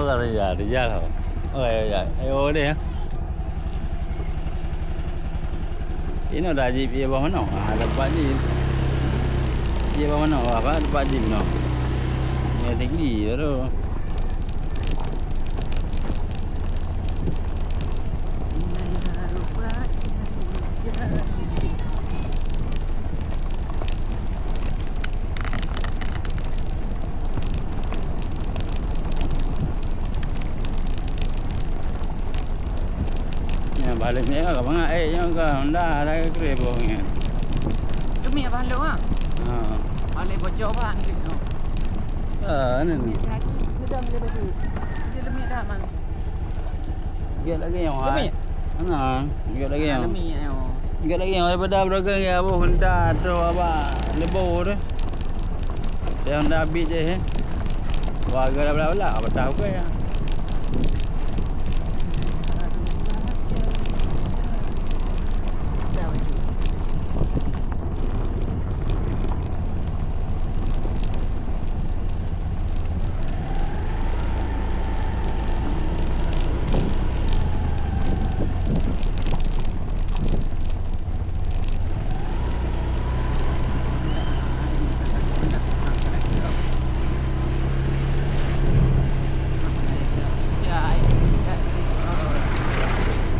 là giờ đi ra rồi. Rồi ôi đi hả? Ini dah jeep dia bawa mana? Ada Pak Jeep. Dia bawa mana? Apa Pak Jeep no? Ya tinggi tu. Balik ni agak banyak yang ke Honda ada kerebo ni. Demi apa lu ah? Ha. Balik bocor ban gitu. Ni. Sedang dia baju. Dia demi dah man. Dia lagi yang Demi. Ana, dia lagi yang. Demi yo. Dia lagi yang daripada berdagang ya apa Honda tu apa lebo tu. Dia Honda Beat je. Warga dah belah-belah apa tahu ke ya.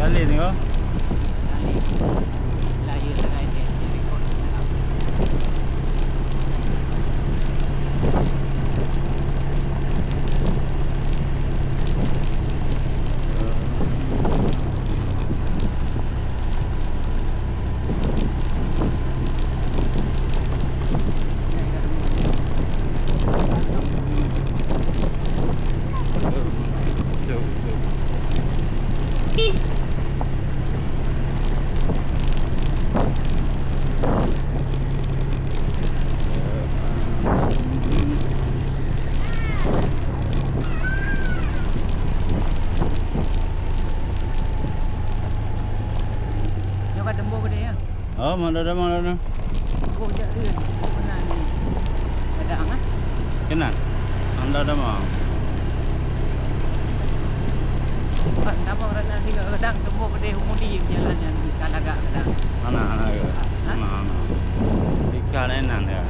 Kali ni kau. Layu sangat dia rekod. Oh, mana dah. Oh, jadi mana ni? Ada angah? Kenal? Anda dah mau. Nama orang nanti kadang temu pada umudi jalan yang kalagak kadang. Mana ke? Mana. Ikan enak ya.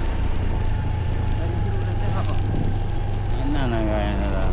Dari dulu dah tengok. Enak kayaknya dah.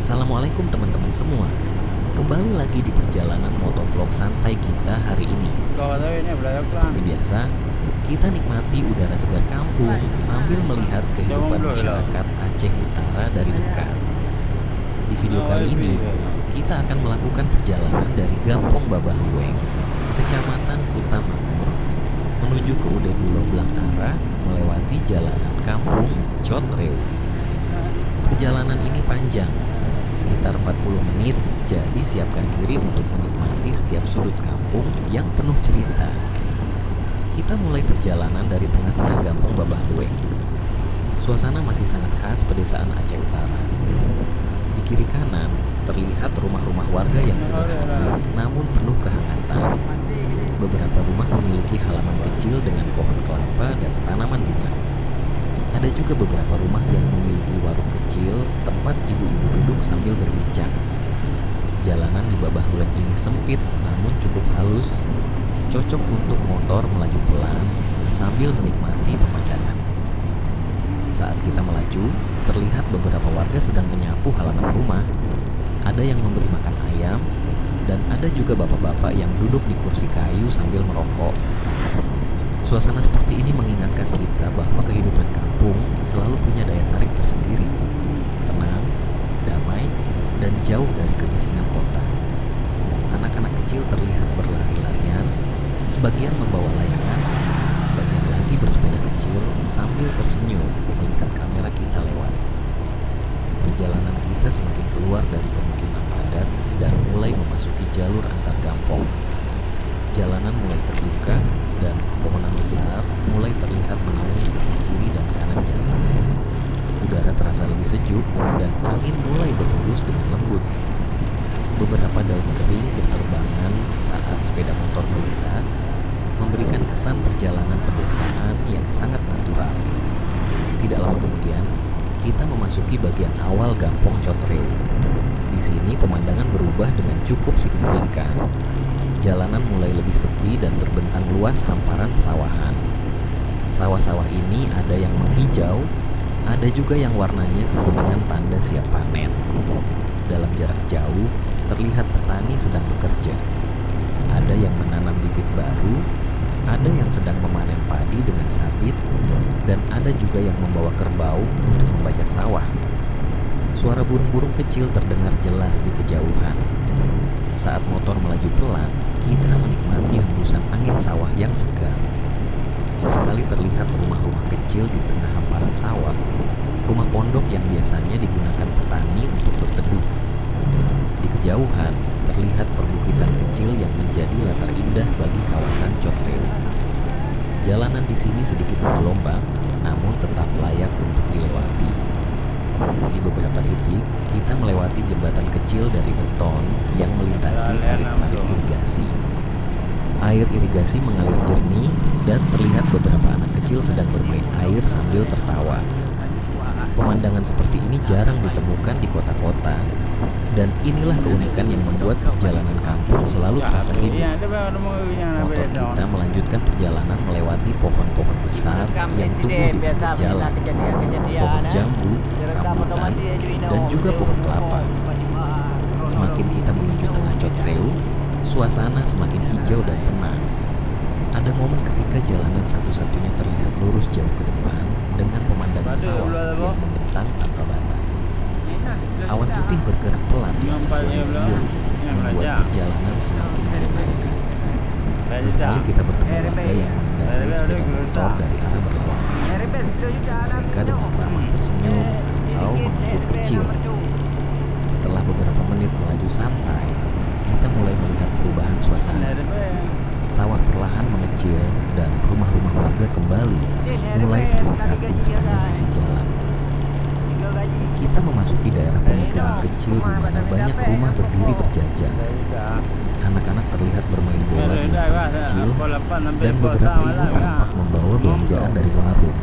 Assalamualaikum teman-teman semua. Kembali lagi di perjalanan motovlog santai kita hari ini. Kau tahu ini belajar Seperti biasa, kita nikmati udara segar kampung sambil melihat kehidupan masyarakat Aceh Utara dari dekat. Di video kali ini, kita akan melakukan perjalanan dari Gampong Babah Lueng, Kecamatan Kuta Makmur, menuju ke Ude Pulau Blangara melewati jalanan kampung Cotreu. Perjalanan ini panjang, sekitar 40 menit, jadi siapkan diri untuk menikmati setiap sudut kampung yang penuh cerita. Kita mulai perjalanan dari tengah-tengah Gampong Babah Lueng. Suasana masih sangat khas pedesaan Aceh Utara. Di kiri kanan terlihat rumah-rumah warga yang sederhana namun penuh kehangatan. Beberapa rumah memiliki halaman kecil dengan pohon kelapa dan tanaman bunga. Ada juga beberapa rumah yang memiliki warung kecil tempat ibu-ibu duduk sambil berbincang. Jalanan di Babah Lueng ini sempit namun cukup halus, cocok untuk motor melaju pelan sambil menikmati pemandangan. Saat kita melaju, terlihat beberapa warga sedang menyapu halaman rumah. Ada yang memberi makan ayam, dan ada juga bapak-bapak yang duduk di kursi kayu sambil merokok. Suasana seperti ini mengingatkan kita bahwa kehidupan kampung selalu punya daya tarik tersendiri. Tenang, damai, dan jauh dari kebisingan kota. Anak-anak kecil terlihat berlari-larian, sebagian membawa layangan, sebagian lagi bersepeda kecil sambil tersenyum melihat kamera kita lewat. Perjalanan kita semakin keluar dari pemukiman padat dan mulai memasuki jalur antar kampung. Jalanan mulai terbuka dan pepohonan besar mulai terlihat menaungi sisi kiri dan kanan jalan. Udara terasa lebih sejuk dan angin mulai berhembus dengan lembut. Beberapa daun kering berterbangan saat sepeda motor melintas, memberikan kesan perjalanan pedesaan yang sangat natural. Tidak lama kemudian, kita memasuki bagian awal Gampong Cotreu. Di sini pemandangan berubah dengan cukup signifikan. Jalanan mulai lebih sepi dan terbentang luas hamparan pesawahan. Sawah-sawah ini ada yang menghijau, ada juga yang warnanya kekuningan tanda siap panen. Dalam jarak jauh, terlihat petani sedang bekerja. Ada yang menanam bibit baru, ada yang sedang memanen padi dengan sabit, dan ada juga yang membawa kerbau untuk membajak sawah. Suara burung-burung kecil terdengar jelas di kejauhan. Saat motor melaju pelan, kita menikmati hembusan angin sawah yang segar. Sesekali terlihat rumah-rumah kecil di tengah hamparan sawah, rumah pondok yang biasanya digunakan petani untuk berteduh. Di kejauhan, terlihat perbukitan kecil yang menjadi latar indah bagi kawasan Cotreu. Jalanan di sini sedikit bergelombang, namun tetap layak untuk dilewati. Di beberapa titik, kita melewati jembatan kecil dari beton yang melintasi parit-parit irigasi. Air irigasi mengalir jernih dan terlihat beberapa anak kecil sedang bermain air sambil tertawa. Pemandangan seperti ini jarang ditemukan di kota-kota, dan inilah keunikan yang membuat perjalanan kampung selalu terasa hidup. Motor kita melanjutkan perjalanan melewati pohon-pohon besar yang tumbuh di pinggir jalan, pohon jambu, rambutan, dan juga pohon kelapa. Semakin kita menuju tengah Cotreu, suasana semakin hijau dan tenang. Ada momen ketika jalanan satu-satunya terlihat lurus jauh ke depan dengan pemandangan sawah yang membentang tanpa batas. Awan putih bergerak pelan di atas langit biru, membuat perjalanan semakin menyenangkan. Sesekali kita bertemu warga yang mengendarai sepeda motor dari arah berlawanan. Mereka dengan ramah tersenyum atau mengangguk kecil. Setelah beberapa menit melaju santai, kita mulai melihat perubahan suasana. Sawah perlahan mengecil dan rumah-rumah warga kembali mulai terlihat di sepanjang sisi jalan. Kita memasuki daerah pemukiman kecil di mana banyak rumah berdiri berjajar. Anak-anak terlihat bermain bola di lapangan kecil dan beberapa ibu tampak membawa belanjaan dari warung.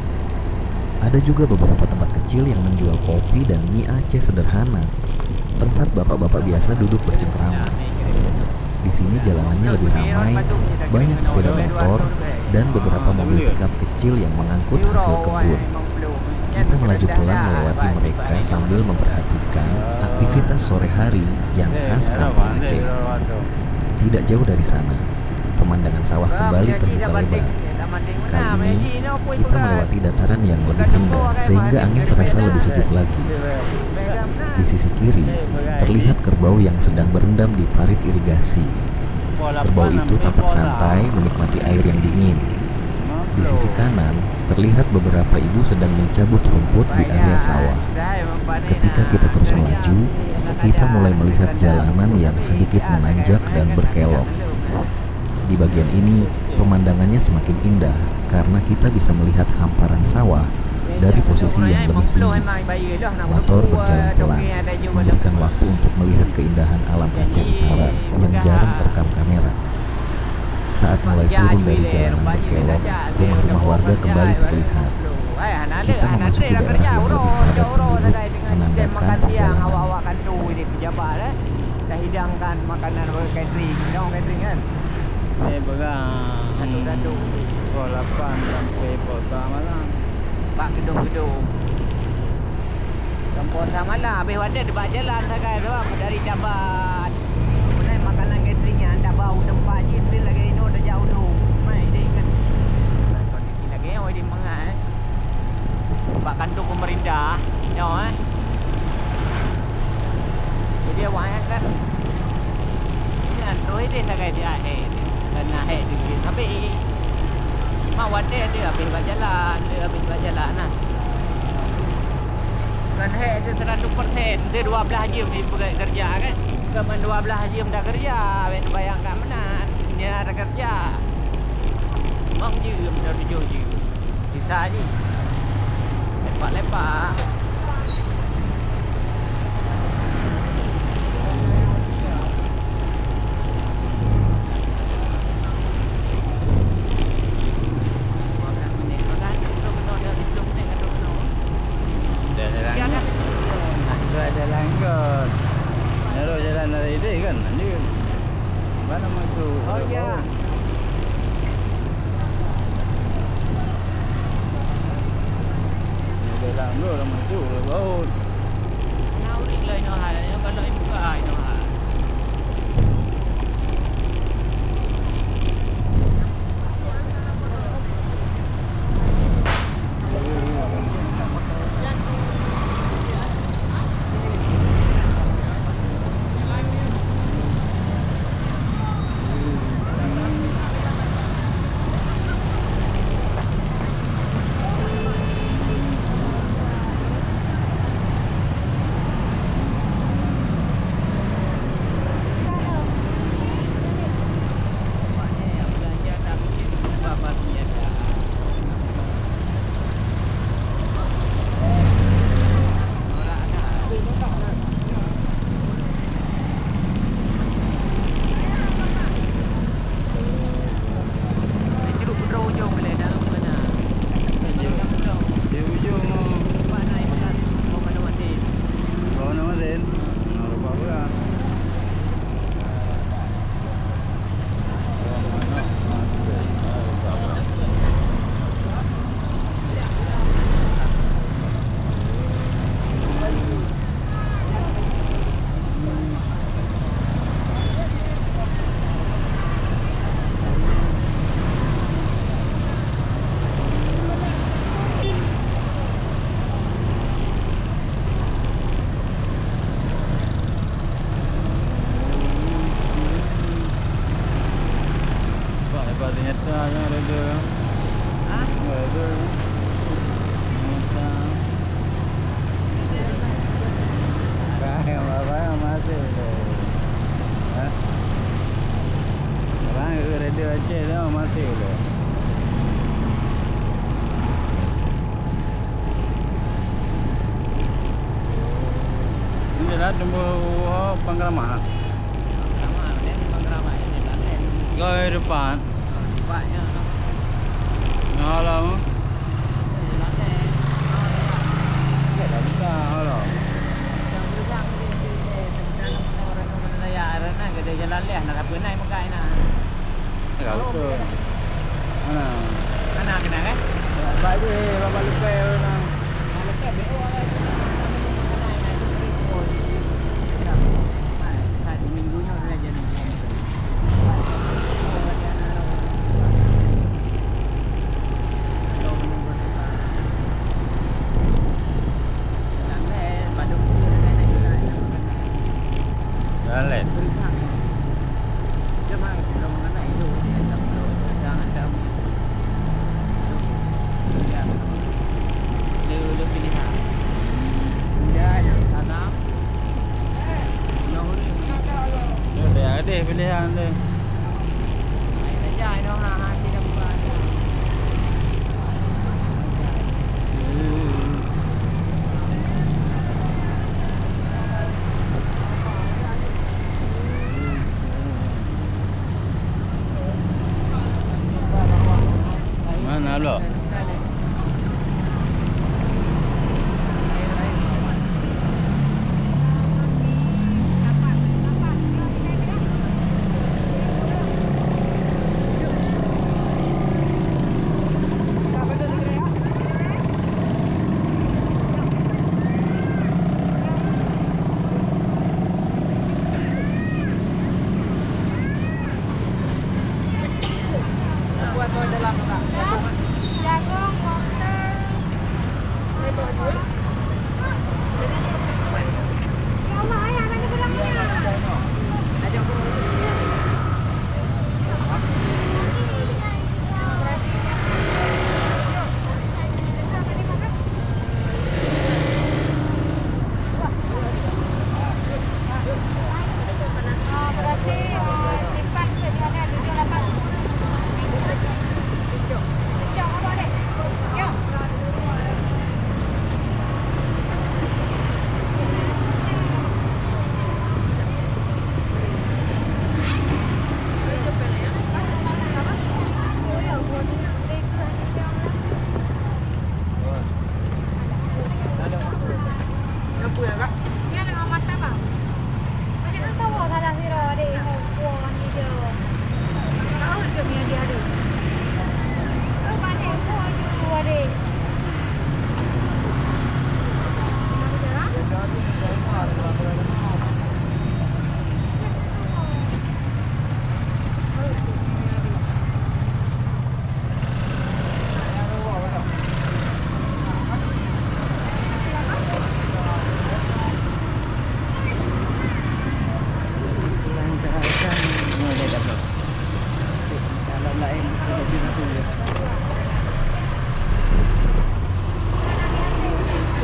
Ada juga beberapa tempat kecil yang menjual kopi dan mie Aceh sederhana, tempat bapak-bapak biasa duduk bercengkrama. Di sini jalanannya lebih ramai, banyak sepeda motor, dan beberapa mobil pickup kecil yang mengangkut hasil kebun. Kita Kita melaju pelan melewati mereka sambil memperhatikan aktivitas sore hari yang khas kampung Aceh. Tidak jauh dari sana, pemandangan sawah kembali terbuka lebar. Kali ini, kita melewati dataran yang lebih rendah sehingga angin terasa lebih sejuk lagi. Di sisi kiri, terlihat kerbau yang sedang berendam di parit irigasi. Kerbau itu tampak santai menikmati air yang dingin. Di sisi kanan, terlihat beberapa ibu sedang mencabut rumput di area sawah. Ketika kita terus melaju, kita mulai melihat jalanan yang sedikit menanjak dan berkelok. Di bagian ini, pemandangannya semakin indah karena kita bisa melihat hamparan sawah dari posisi yang lebih tinggi. Motor berjalan pelan, memberikan waktu untuk melihat keindahan alam Aceh Utara yang jarang terekam kamera. Saat mulai turun dari jalanan berkelok, rumah-rumah warga kembali terlihat. Kita memasuki daerah yang lebih padat penduduk, menandakan perjalanan. Dah hidangkan makanan catering, catering kan? Satu-satu. Pukul 8 sampai pukul 4 malam. Pak gedung-gedung. Tempat sama lah. Habis wadah debat jalan sakai tu dari Jabat. Kemudian makanan cateringnya anda bau tempat je dia lagi ini dah jauh tu. Mai dia ikan. Kondisi lagi yang di mengai. Pak kantung pemerintah. Jauh Jadi awak kan. Ini antoi dia sakai dia akhir. Kena akhir dikit. Tapi mak wadah dia habis buat jalan. Dia habis buat jalan lah. Kan hek dia 100%. Dia 12 jam dia pergi kerja kan. Kemen 12 jam dah kerja. Bayang kat mana. Dia ada kerja. Mak jam dah 7 jam. Sisa je. Lepak-lepak. Jalan kot. Narok jalan dari dia kan. Ni mana masuk? Oh ya. Jalan dulu dah masuk dah baut. Naurik lah ini hal. Kalau ibu buka ini hal. Tunggu penggeramah. Penggeramah ini tak lain. Kau depan. Bapaknya. Ngalah mu. Tak lain. Tak bisa halau. Yang bilang dia orang Malaya arena gede jalan leh nak apa naik muka ina. Tak betul. Mana? Mana kena kan? Baik je, bapak lupa nak. Lupa Lain. Dia mah belum mengenai itu dia tak perlu jangan kamu. Ya. Lu pilihan. Ya, tanam. Nori. Ada pilihan dia. Main aja ini orang tidak buat. Mana lo? Buat kau dalam enggak? Jagung, wortel. Ya Allah, ayah, mana gudangnya? Ada Oh, berarti simpan sedianya 78. Cok, apa deh? Yuk. Lampu ya kak? Ini ada amat apa? Ini kan tahu salah siro deh, mau ni dia. Tahu ke dia ada? Oh, mana mau jual deh? Kalau lain kalau dia tulis.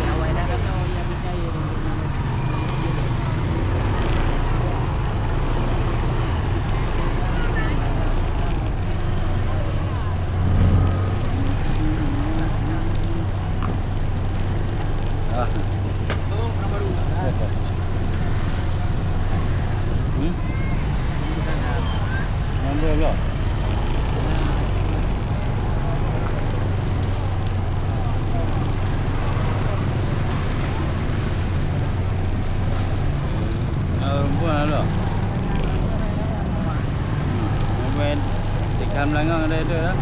Awak dah kata yang percaya Ah. Mana lo? Perempuan lo. Mobil tikam langgang ada itu dah.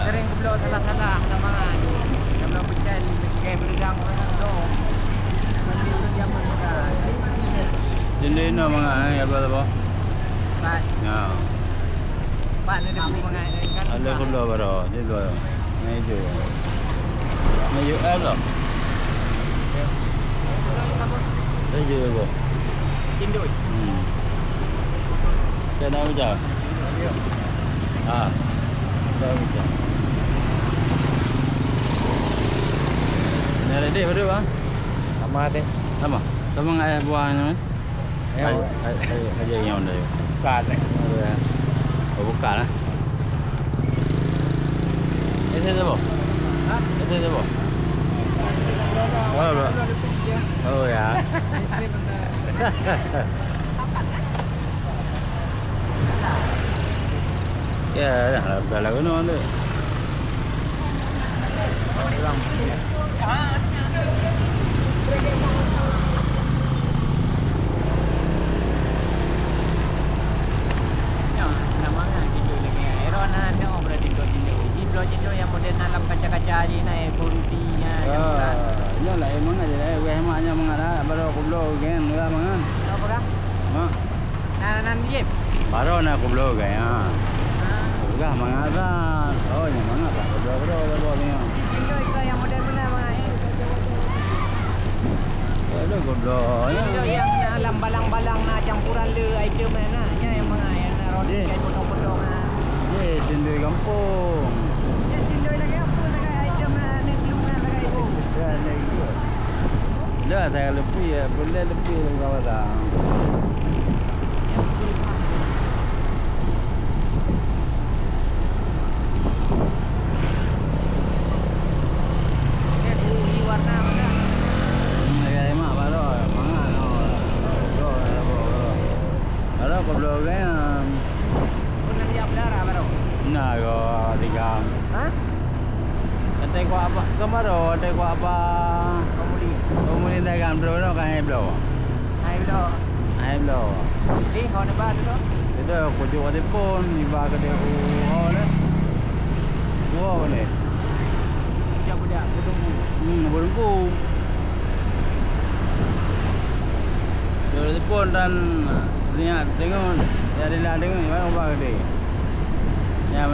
Sering kebelah salah-salah sama tu. Kalau pecah kayak berdang orang tu. Mandi tu dia makan. Jadi no mga ya ba? Pak, Ya. Pak ni dia mengai kan. Ada kulo baro, di lo. Ngai ju. Ngai ju lo. Ngai ju bo. Cindui. Cái đâu giờ? À. Đâu giờ? Nè đây đi berdua. Sama deh. Sama. Sama ngai buahnya. Ya, Aja yang ada. bukan. Oh, bukan lah. Ini apa? Hah? Ini apa? Oh, oh ya. Ya, dah lah kena tu. Ya, nama ngah tinju lagi. Eron ada orang berarti tinju. Tinju yang model dalam kaca-kaca aja naik kurutinya yang murah. Ya lah emang aja lah. Gue emaknya mengada baru aku blow kan, enggak mangan. Apa kah? Mak, Nan dia. baru nak aku blow kan. Ah. Enggak mengada. Oh, yang mana tak? Blow ni. Tinju itu yang model mana mah? Ada blow. Tinju yang dalam balang-balang na campuran le item mana? Ya yang mana yang roti Dia. kayak potong-potong ah. Ye, tindu kampung. Ya tinju lagi apa lagi item ni belum lagi ibu. Ya, lagi. Dah saya lebih ya, boleh lebih lagi dah. Warna mana? Cái mà bà đó mắng à nó ở đó có đồ cái Pun nak jawab darah baru. nah có đi cam Ha? ada ko apa kemaro ada ko apa Pemuli. kemudian dah cam bro nó cái bro Hai bilo. bro Di kau nak bahas tu? itu ko jo ada pun ni ba ke dia oh le oh le Jap budak bertunggu. berungku Dia pun dan lihat tengok dari lah tengok ni apa ke dia. Ya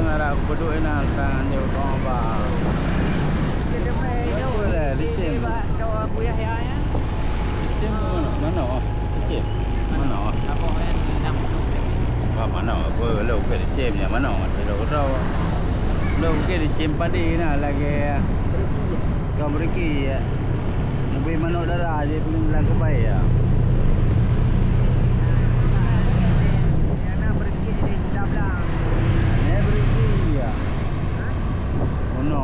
ngara aku berdua nak tangan dia kau apa. Kita main Apa jauh. lah, licin. Kau aku ya ya. Licin mana? Licin. Mana? Apa yang nak tu? Apa mana? Apa lu ke licin mana? Đâu có đâu. Lu ke licin padi nah lagi. Kau beriki. Lebih manuk darah je belum bilang kebaik ya. Nak berhenti di sebelah. Ni beriki ya. Ono.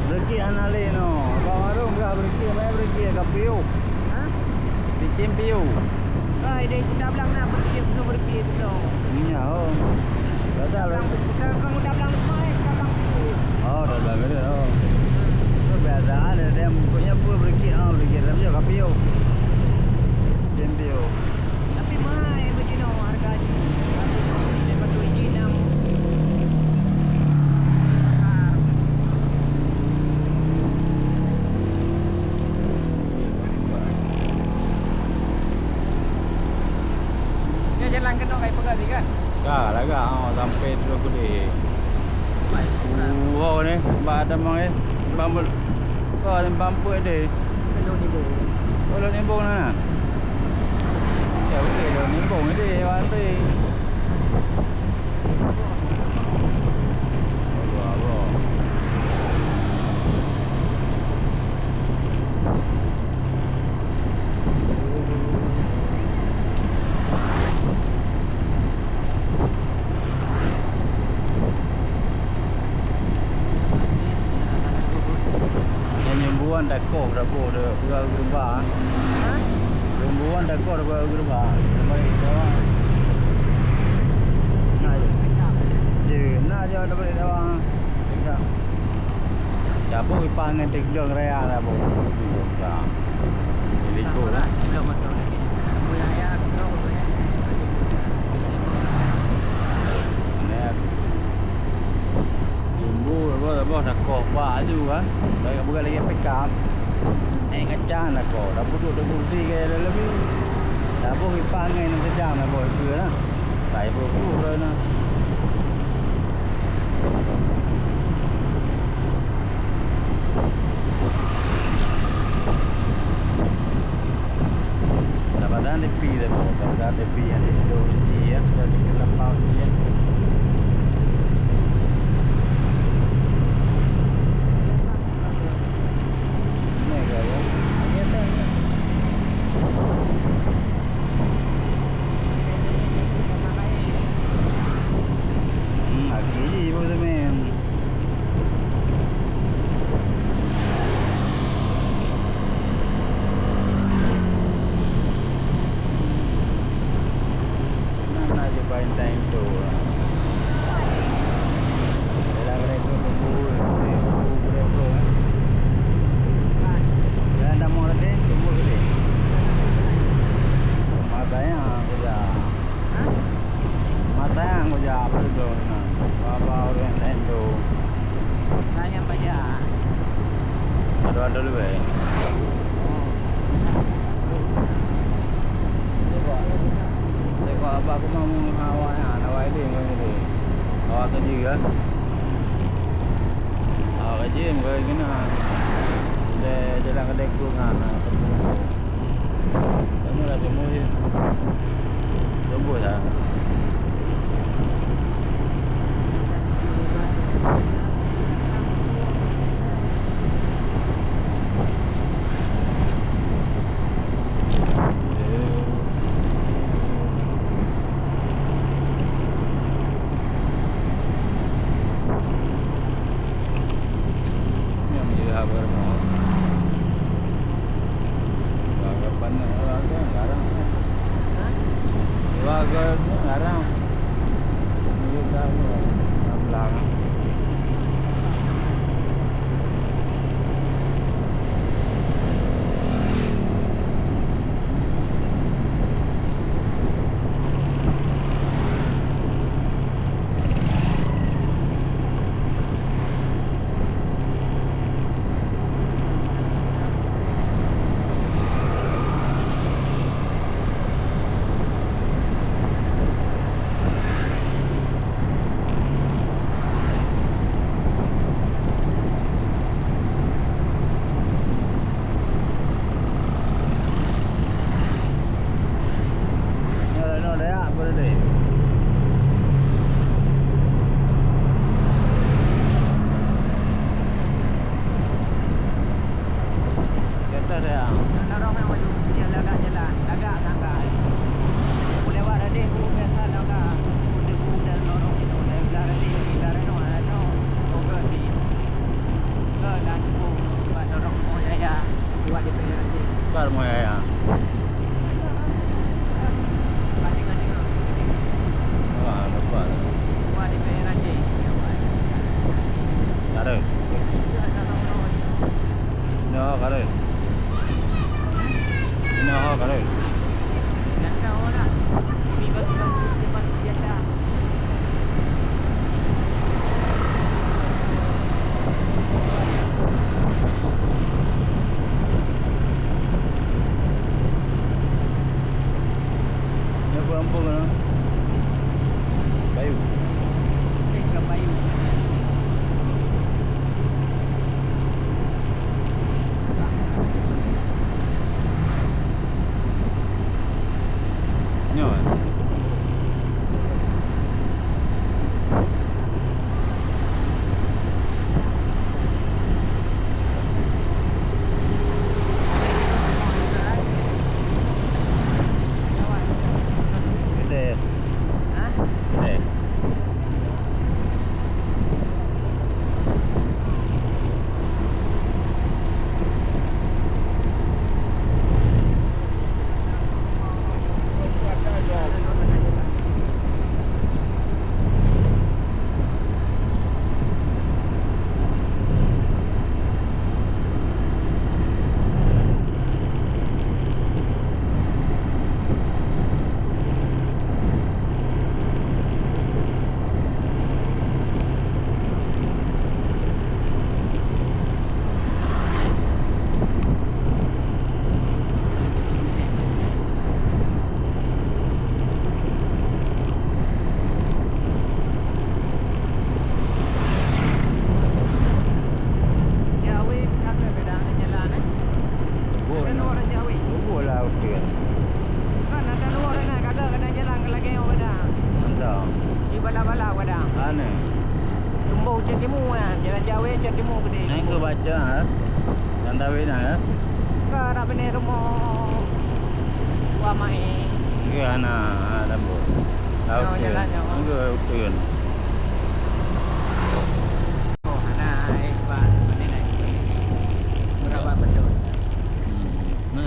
Beriki anale no. Kau baru enggak beriki, mai beriki ke piu. Ha? Licin piu. Hai di sebelah nak berhenti tu. Ini oh. Dah lah. Kamu dah bilang semua sekarang. Oh, dah lah dia. Oh. Kebiasaan dia punya pun beriki dalam je ke piu. Licin piu. Tapi mahal begini harganya. Lepas tu ini 6. Dia jalan kena kayak pegadi kan? Lah sampai dulu gede. Wow ni, ada mang bambul. Kau ada bambu ada. Belum ni bu. Kalau ni bong mana? Ya okey, lo ni bong ada wanti. Allah. Rembuan dah kau dah bo dah pegawai gerubah. Ha? Rembuan dah kau dah pegawai gerubah. Sampai dah. Nah je dah balik dah. Bisa. Ya bo ipangan tek jong raya lah bo. Ya. Jadi ko lah. Belum masuk lagi. Boleh ya, tahu boleh. Nè. Jumbo bo dah kau ba juga. Dah bukan lagi pekap. Kacang nak kau. Dah duduk dah bukti ke lebih. Dah bo ipangan nak kacang nak bo itu lah. Tai bo ku rồi nah. Dapat tepi dah bo. Dapat tepi yang itu dia dari kelapau dia. Ni gaya. Ya tak. ada dulu eh. Tengok abang aku mau awak awak ini. Awak kerja kan? Awak kerja muka gini jalan kedai kurungan kamu dah temu je tembus lah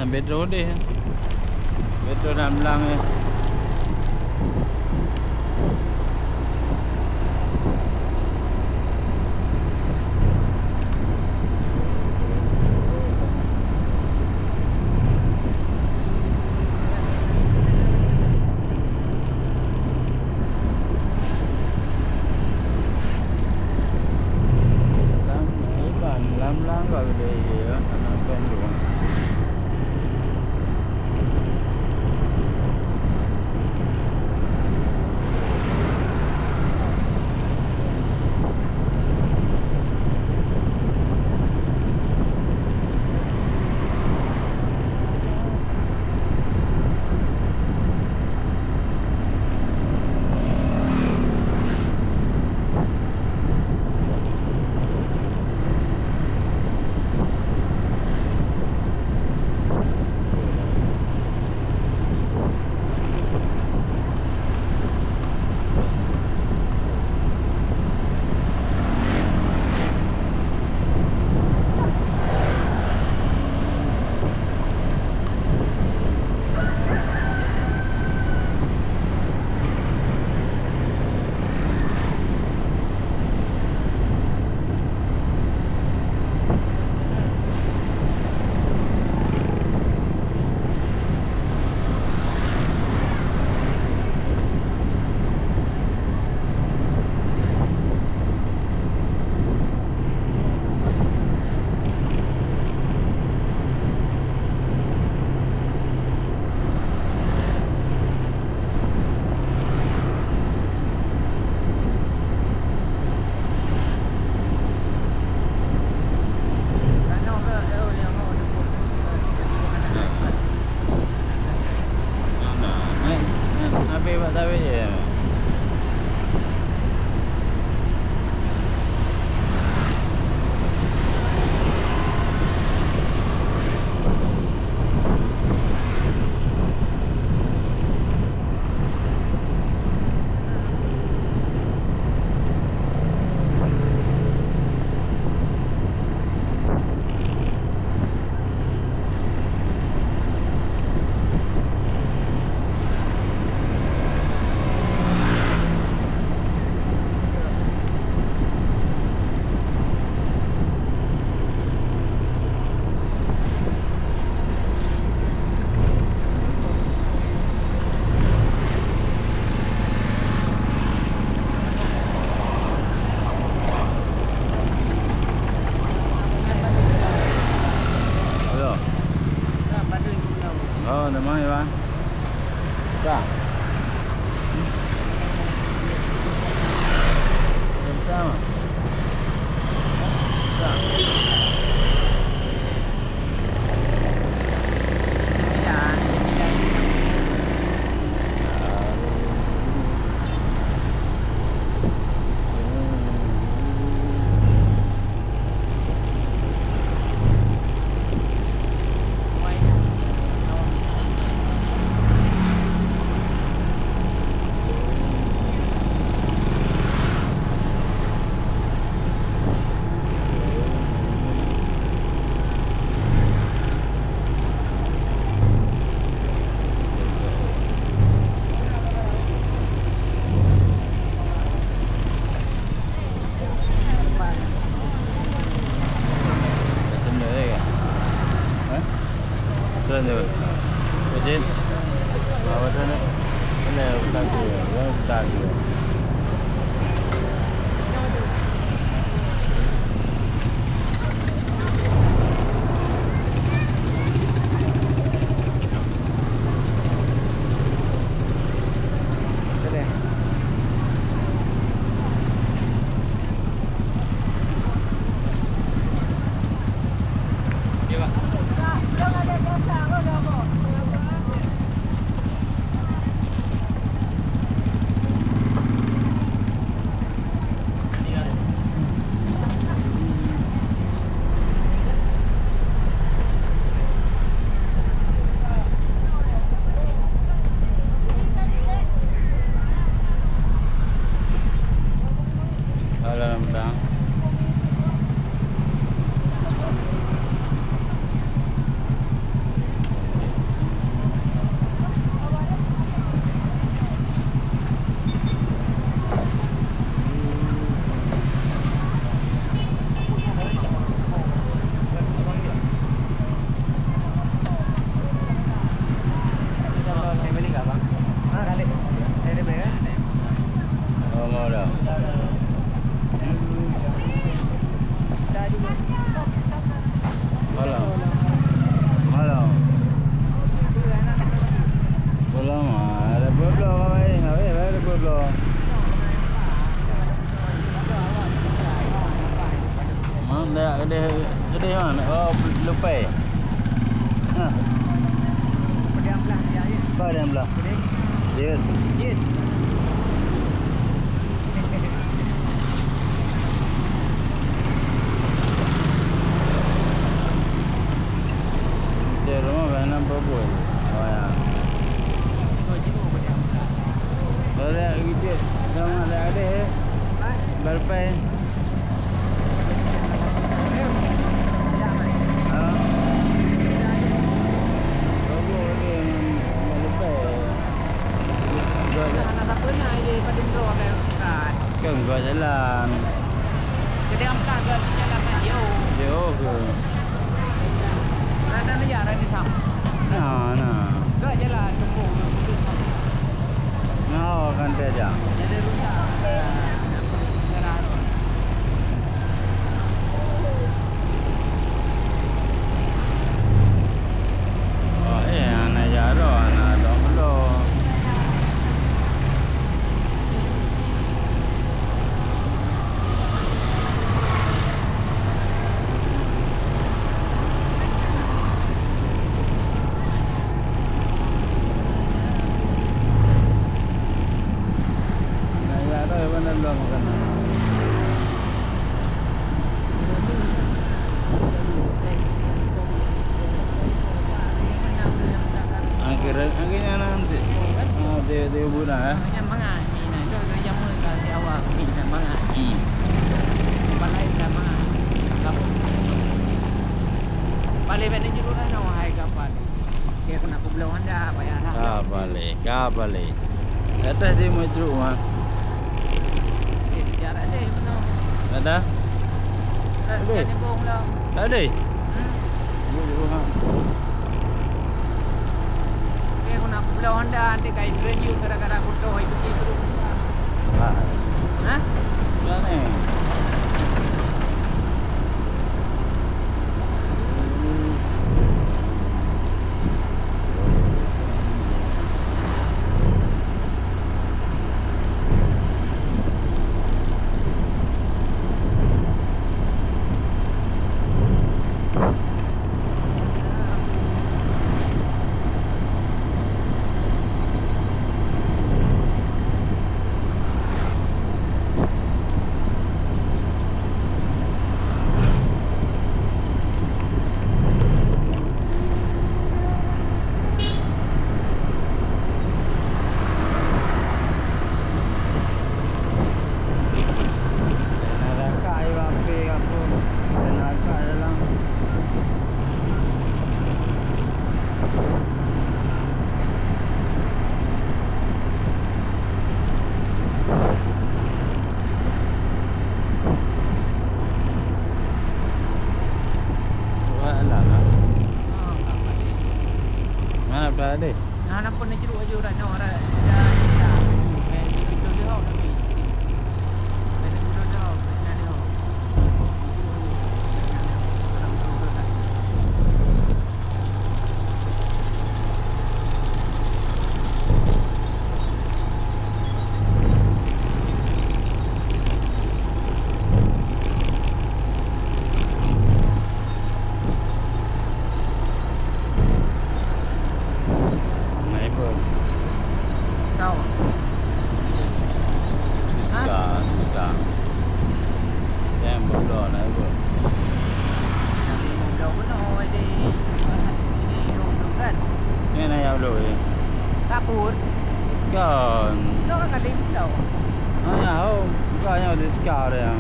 Bedro deh. Bedro dalam belang ni. Lam tangga gede ya, tanah pendung. Tapi ya. Oh, namanya Bang. Tá. Então. Tá. Lên rồi. Ở trên. Vào trên đấy. Cái này là ta kìa, nó ta kìa. Mana ada mana? Oh, lupa. Ha. Pediam belah dia ya. Apa dia belah? Gede. Dia. Jin. Dia rumah mana berapa? Oh ya. Oh, jiwa pediam belah. Ada gitu. Sama ada. Berapa? Gua jalan. Jadi amkan ke jalan jauh. Jauh ke. Ada negara di sana. Nah. Ke jalan tunggu. Nah, kan dia aja. Jadi rusak. Oh, anak jaro, anak dong belum. Belum makan. Akhirnya nanti. Oh, dia bulan ya. Yang mga mina itu yang mga si awak mina mga balai dah mga kamu balai benda jururan no hai kapal dia kena kublau anda bayar Balik. Atas dia mau jeruk mah. Jarak dia benar. Ada? Ada bohong lah. Ada. Jeruk ha. Dia kena kublau anda nanti kai review gara-gara kudo itu gitu. Hah? Mana? Ada. Nah, nampak nak jeruk aja orang orang dah. Itu dia hau tapi. Itu dia hau, dia hau. Tahu. Suka. Yang bodoh nak apa? Nanti mudah pun awak ini kan. Ni nak yang bodoh ni. Kapur. Kan. Lo kan kali mudah. Hanya bukan yang di sekarang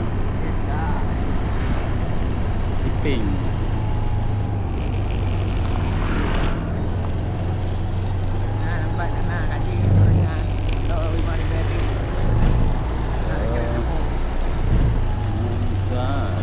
dia. Siping. Nah, nampak nak kaji dengan lo lima ribu. Nah, kira kamu. Besar.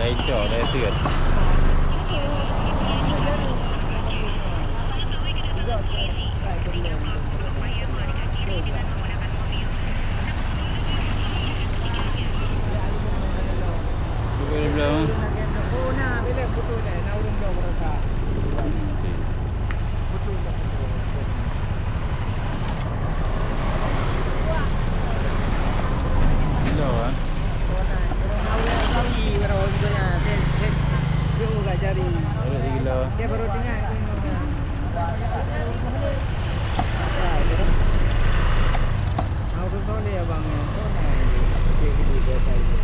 hijau dah tiut. Belum. Oh nah, bila betul dah. Nak urung belum mereka. Betul dah. Belum ah. Ada 3 kilo. Dia baru dengar. Aku soleh abang ya. Dia gede dia tadi.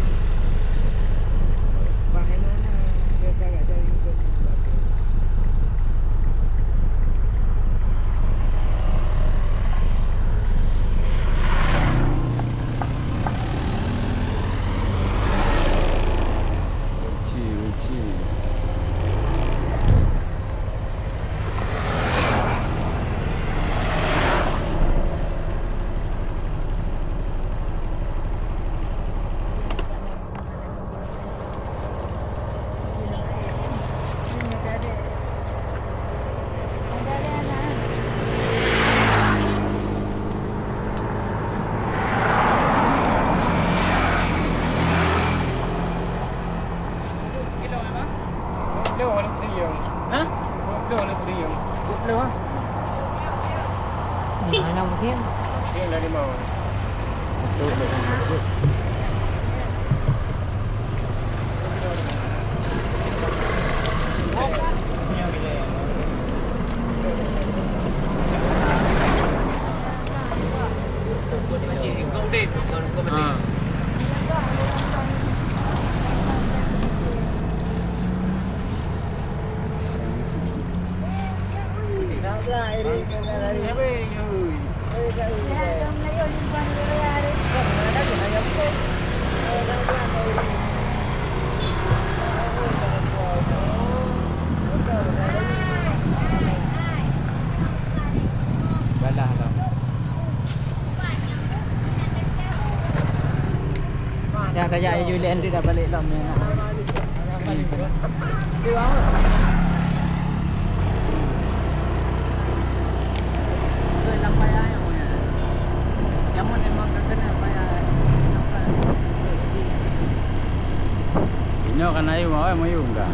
Bang mana dia agak cari untuk Uci. Mana mungkin? Dia dari mau. Betul. Kau deh, kau mati. Galah lah. Ya kaya Julian dia dah balik lam ni. Lampai ayo ya. Yang mana memang kena payah. Ini kan ayu mau enggak?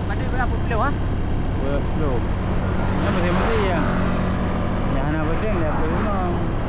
Mana berapa kilo ah? Belum. Yang mesti ya. Yang nak penting dia belum.